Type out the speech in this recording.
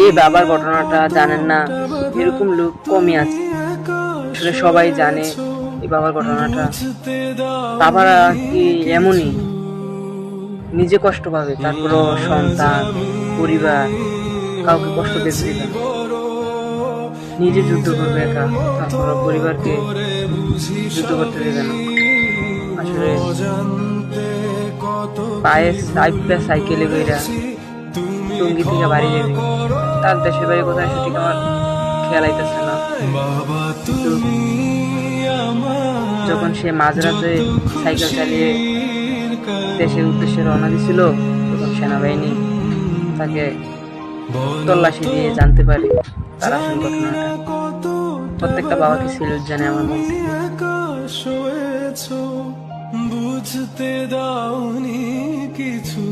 এই বাবার ঘটনাটা জানেন না এরকম লোক কমই আছে। আসলে সবাই জানে এই বাবার ঘটনাটা। বাবারা কি এমনই, নিজে কষ্ট পাবে তারপরও সন্তান, পরিবার কাউকে কষ্ট পেতে দিবে না। নিজে যুদ্ধ করবে একা, তারপরও পরিবারকে যুদ্ধ করতে দেবে না। আসলে পায়ে সাইকেলে কইরা টঙ্গী থেকে বাড়ি যাবে, তার দেশের বাড়ি কোথায় সঠিক আমার খেয়াল আইতেছে না। কিন্তু যখন সে মাঝরাতে সাইকেল চালিয়ে দেশের উদ্দেশ্যে রওনা দিছিল, তখন সেনাবাহিনী তাকে তল্লাশি দিয়ে জানতে পারে তার আসল ঘটনাটা। প্রত্যেকটা বাবাকে সিলিউট জানে আমার মন থেকে। বুঝতে দাওনি কিছু